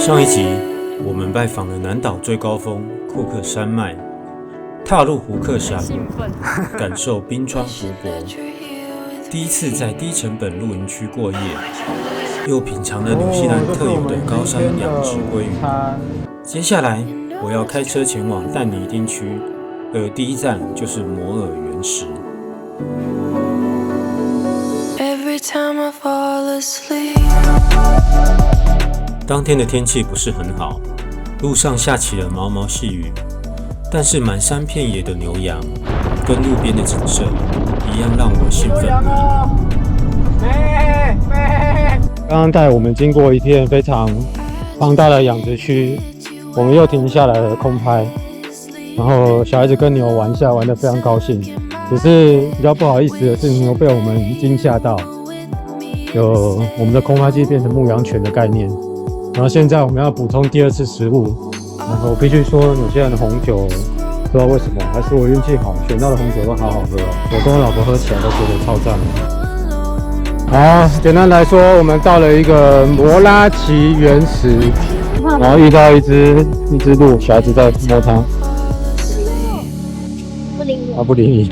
上一集，我们拜访了南岛最高峰库克山脉，踏入胡克峡谷，感受冰川湖泊。第一次在低成本露营区过夜，又品尝了纽西兰特有的高山养殖鲑鱼。接下来，我要开车前往但尼丁区，而第一站就是摩尔原石。当天的天气不是很好，路上下起了毛毛细雨，但是满山遍野的牛羊跟路边的景色一样让我兴奋不已。刚刚带我们经过一片非常庞大的养殖区，我们又停下来了空拍，然后小孩子跟牛玩一下，玩得非常高兴。只是比较不好意思的是，牛被我们惊吓到，有我们的空拍机变成牧羊犬的概念。然后现在我们要补充第二次食物，然后我必须说，纽西兰的红酒不知道为什么，还是我运气好，选到的红酒都好好喝哦。我跟我老婆喝起来都觉得超赞的。好，简单来说，我们到了一个摩拉奇原石，然后遇到一只鹿，小孩子在摸它。不理我。它不理你。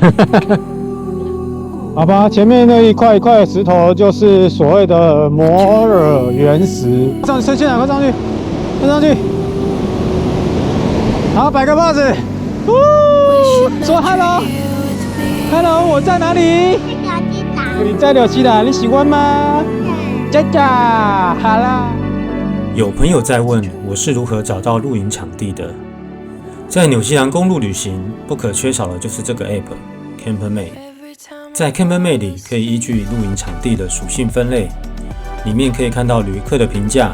好吧，前面那一块石头就是所谓的摩尔原石。上去，快上去，快上去！好，摆个 pose， 说 hello， 我在哪里？你在纽西兰，你喜欢吗？佳佳，好啦。有朋友在问我是如何找到露营场地的，在纽西兰公路旅行不可缺少的就是这个 app Campermate。在 Campermate 里可以依据露营场地的属性分类，里面可以看到旅客的评价。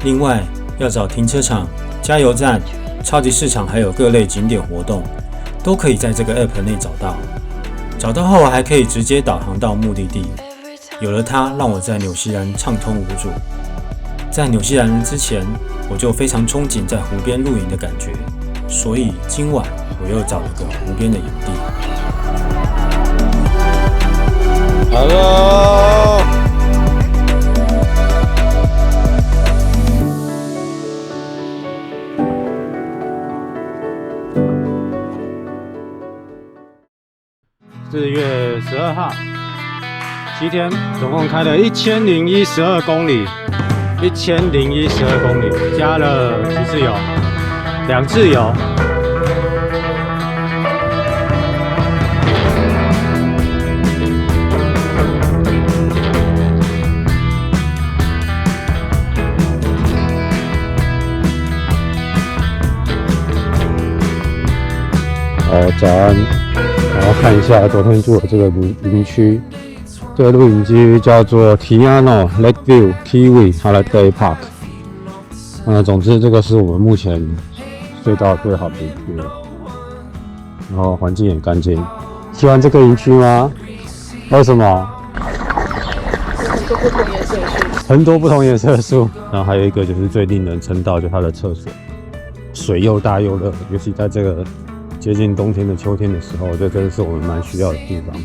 另外，要找停车场、加油站、超级市场，还有各类景点活动，都可以在这个 app 内找到。找到后还可以直接导航到目的地。有了它，让我在纽西兰畅通无阻。在纽西兰之前，我就非常憧憬在湖边露营的感觉，所以今晚我又找了个湖边的营地。Hello。4月12号，7天，总共开了1012公里，1012公里，加了几次油？2次油。早安，然后看一下昨天住的这个营区，这个露营区叫做 Tiano Lakeview Kiwi Holiday Park。总之这个是我们目前睡到最好的营区了，然后环境也干净。喜欢这个营区吗？为什么？很多不同颜色的树，然后还有一个就是最令人称道，就是它的厕所，水又大又热，尤其在这个接近冬天的秋天的时候，这真的是我们蛮需要的地方。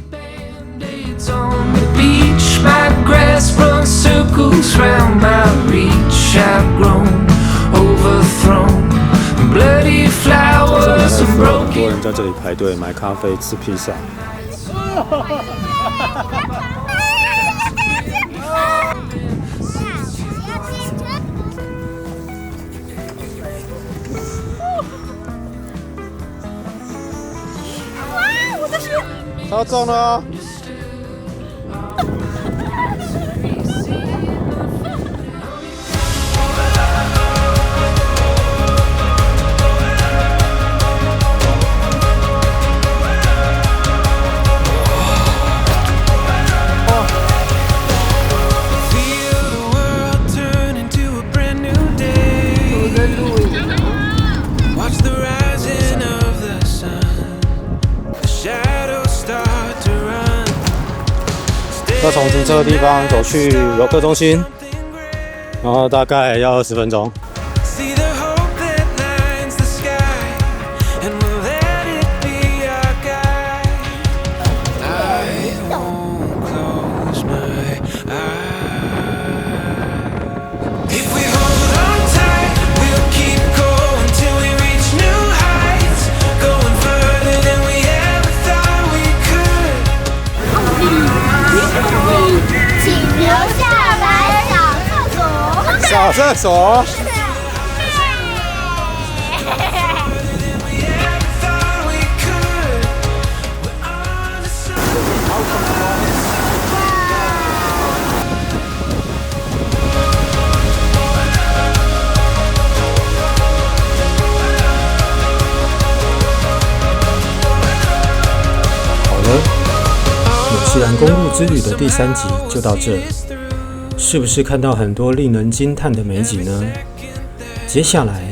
很多人在这里排队买咖啡、吃披萨。超重了哦！要从停车的地方走去游客中心，然后大概要20分钟。厕所。纽西兰公路之旅的第3集就到这，是不是看到很多令人惊叹的美景呢？接下来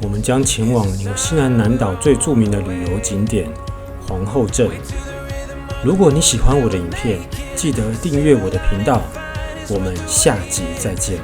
我们将前往纽西兰南岛最著名的旅游景点皇后镇。如果你喜欢我的影片，记得订阅我的频道，我们下集再见。